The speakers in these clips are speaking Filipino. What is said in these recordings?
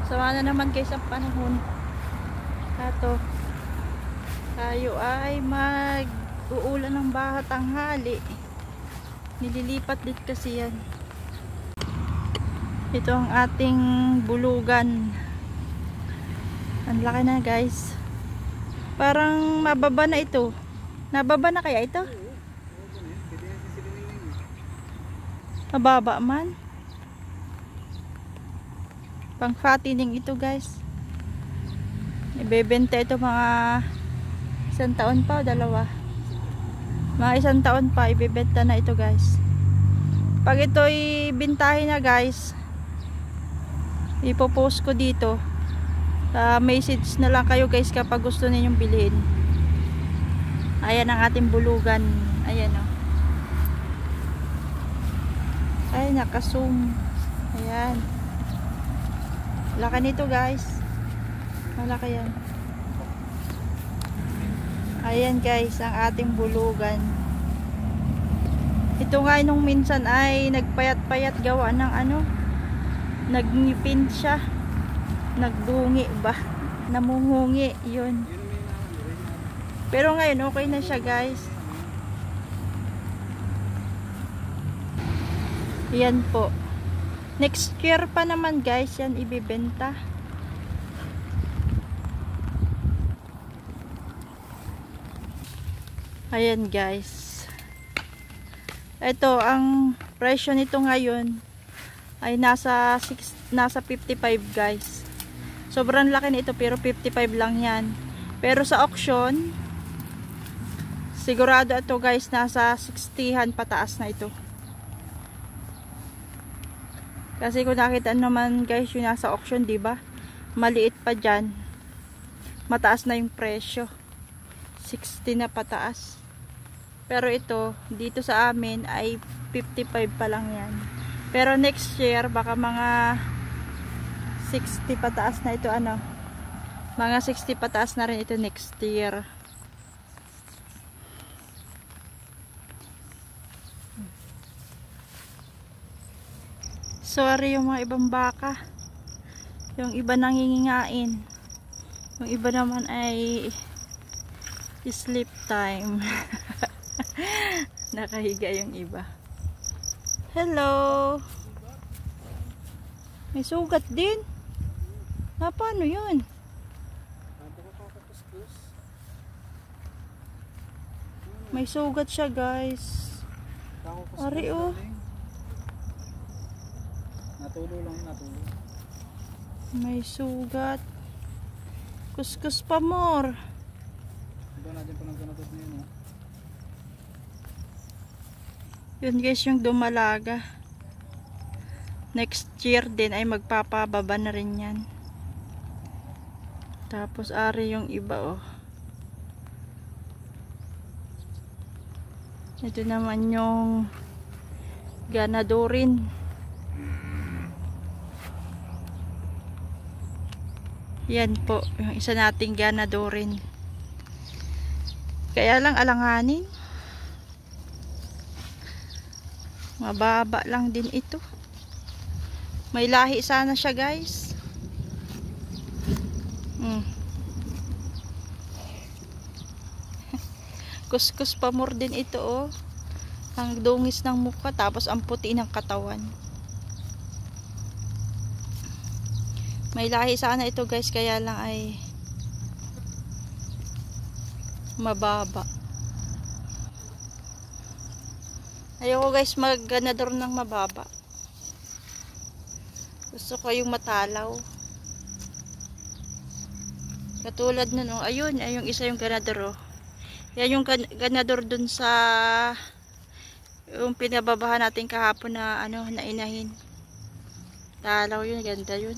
Sama na naman guys ang panahon. Ato, tayo ay mag-uulan ng baha tanghali. Nililipat dit kasi yan. Ito ang ating bulugan. Ang laki na guys. Parang mababa na ito. Nababa na kaya ito? Mababa man. Pang fattening ito guys. Ibebenta ito mga 1 taon pa o 2. Mga 1 taon pa ibebenta na ito guys. Pag ito'y bintahin na guys, ipopost ko dito. Message na lang kayo guys kapag gusto ninyong bilhin. Ayan ang ating bulugan. Ayan o. Ay nakazoom. Ayan. Laki nito guys. Malaki yan. Ayan guys ang ating bulugan. Ito nga nung minsan ay nagpayat-payat gawa ng ano, nagngipin siya, nagdungi ba, namungungi yun. Pero ngayon okay na siya guys. Yan po. Next year pa naman guys yan ibibenta. Ayan guys. Ito ang presyo nito ngayon ay nasa 55 guys. Sobrang laki nito pero 55 lang yan. Pero sa auction sigurado ito guys nasa 60han pataas na ito. Kasi kung nakita naman guys yung nasa auction, di ba? Maliit pa diyan. Mataas na yung presyo. 60 na pataas. Pero ito dito sa amin ay 55 pa lang yan. Pero next year baka mga 60 pataas na ito ano. Mga 60 pataas na rin ito next year. Sorry yung mga ibang baka. Yung iba nangingingain. Yung iba naman ay sleep time. Nakahiga yung iba. Hello. May sugat din. Paano yun? May sugat siya guys. Ari oh. Natulo lang, natulo. May sugat. Kuskus pa more. Ito natin pa ng ganatod na yun. Yun guys yung dumalaga. Next year din ay magpapababa na rin yan. Tapos ari yung iba oh. Ito naman yung ganadorin. Yan po, yung isa nating ganadorin. Kaya lang alanganin. Mababa lang din ito. May lahi sana siya guys. Kuskus pa more din ito oh. Ang dungis ng mukha tapos ang puti ng katawan. May lahi sana ito guys kaya lang ay mababa. Ayoko guys mag-ganador ng mababa. Gusto ko yung matalaw. Katulad nun oh. Ayun, ay yung isa yung ganador oh. Yan yung ganador dun sa yung pinababahan natin kahapon na ano, na inahin. Talaw yun, ganda yun.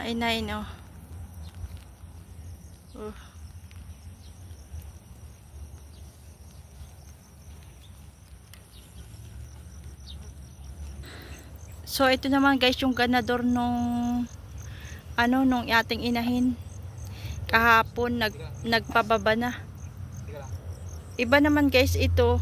Inahin oh. So ito naman guys yung ganador nung ano nung ating inahin kahapon nagpababa na. Iba naman guys ito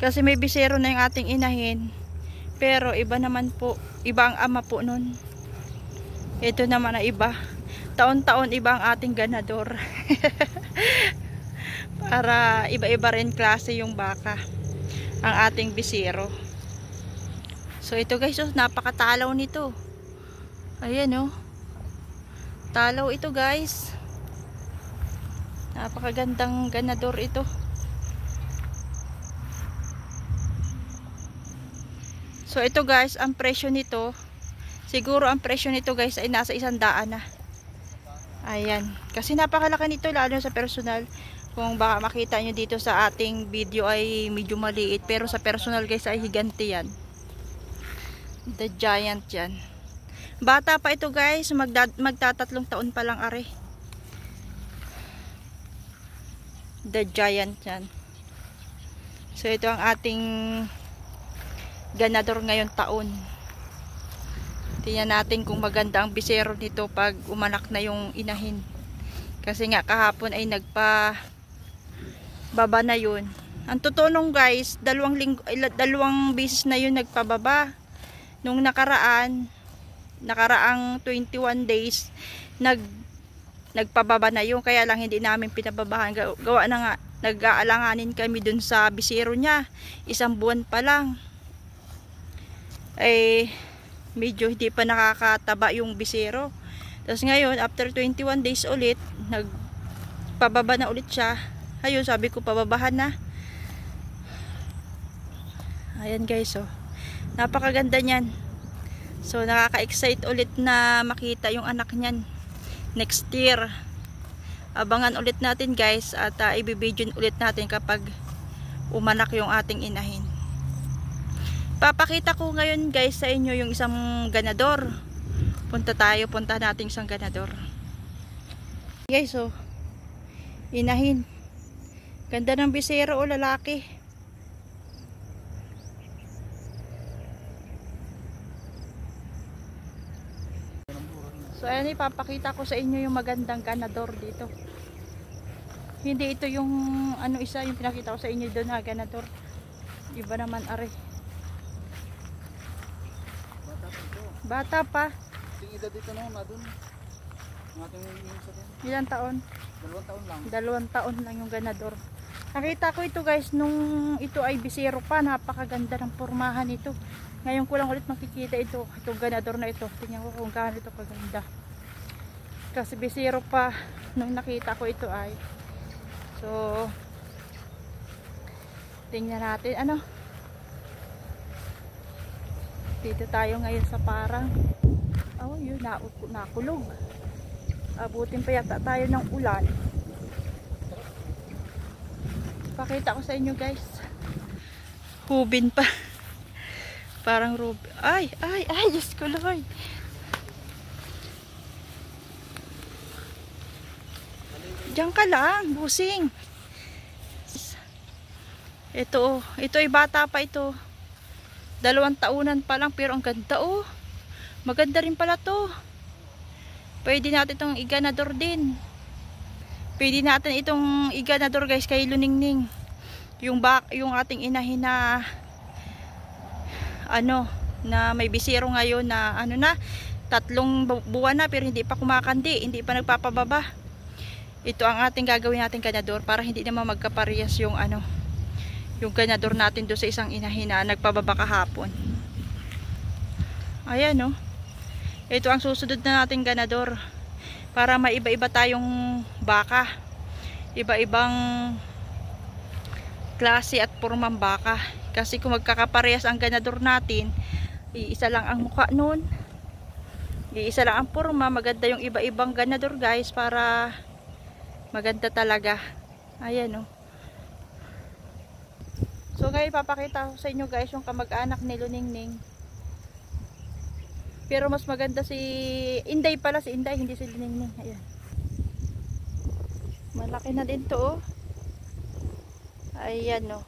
kasi may bisero na yung ating inahin Pero iba naman po, iba ang ama po nun. Ito naman na iba. Taon-taon iba ang ating ganador. Para iba-iba rin klase yung baka. Ang ating bisiro. So ito guys, oh, napakatalaw nito. Ayan oh. Talaw ito guys. Napakagandang ganador ito. So ito guys, ang presyo nito, siguro ang presyo nito guys ay nasa 100 na. Ayan. Kasi napakalaki nito lalo sa personal. Kung baka makita nyo dito sa ating video ay medyo maliit. Pero sa personal guys ay higante yan. The giant yan. Bata pa ito guys. Magtatatlong taon pa lang are. The giant yan. So ito ang ating ganador ngayon taon. Tingnan natin kung maganda ang bisero nito pag umanak na yung inahin. Kasi nga kahapon ay nagpababa na yun. Ang totoo nung guys, dalawang beses na yun nagpababa. Nung nakaraang 21 days nagpababa na yun. Kaya lang hindi namin pinababahan. Gawa na nga, nag-aalanganin kami dun sa bisero niya. 1 buwan pa lang. Ay medyo hindi pa nakakataba yung bisero. Tapos ngayon after 21 days ulit nagpababa na ulit siya. Ayun, sabi ko pababahan na. Ayan guys, oh. Napakaganda niyan. So nakaka-excite ulit na makita yung anak niyan next year. Abangan ulit natin guys at ibibidyon ulit natin kapag umanak yung ating inahin. Papakita ko ngayon guys sa inyo yung isang ganador. Punta natin isang ganador. Guys, oh. Inahin. Ganda ng bisero o lalaki. So ayan, ipapakita ko sa inyo yung magandang ganador dito. Hindi ito yung ano isa yung pinakita ko sa inyo doon na ganador. Iba naman are. Bata pa. Yung edad dito na doon. Ang ating sa doon. Ilang taon? 2 taon lang. 2 taon lang yung ganador. Nakita ko ito guys nung ito ay bisero pa. Napakaganda ng pormahan ito. Ngayon ko lang ulit makikita ito. Itong ganador na ito. Tingnan ko kung gaano ito kaganda. Kasi bisero pa nung nakita ko ito ay. So tingnan natin ano. Dito tayo ngayon sa parang yun, nakulog. Abutin pa yata tayo ng ulan. Pakita ko sa inyo guys. Hubin pa. Parang ruby. Ay, Diyos ko Lord. Diyan ka lang, busing. Ito ay bata pa ito. 2 taonan pa lang pero ang ganda oh. Maganda rin pala to. Pwede natin itong iganador din. Pwede natin itong iganador guys kay Luningning. Yung ating inahin na na may bisiro ngayon na 3 buwan na pero hindi pa kumakandi, hindi pa nagpapababa. Ito ang ating gagawin natin ganador para hindi naman magkaparehas yung yung ganador natin do sa isang inahin na nagpababa kahapon. Ayan oh. Ito ang susunod na nating ganador para maiba-iba tayong baka. Iba-ibang klase at pormang baka. Kasi kung magkakaparehas ang ganador natin, iisa lang ang mukha nun. Iisa lang ang porma. Maganda yung iba-ibang ganador guys para maganda talaga. Ayan oh. So ngayon papakita ko sa inyo guys yung kamag-anak ni Luningning. Pero mas maganda si Inday pala, si Inday, hindi si Luningning. Ayan. Malaki na din to oh. Ayan oh.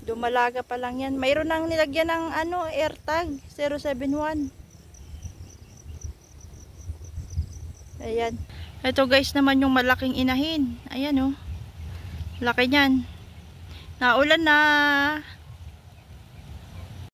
Dumalaga pa lang yan. Mayroon nang nilagyan ng AirTag 071. Ayan. Ito guys naman yung malaking inahin. Ayan oh. Laki niyan. Naulan na.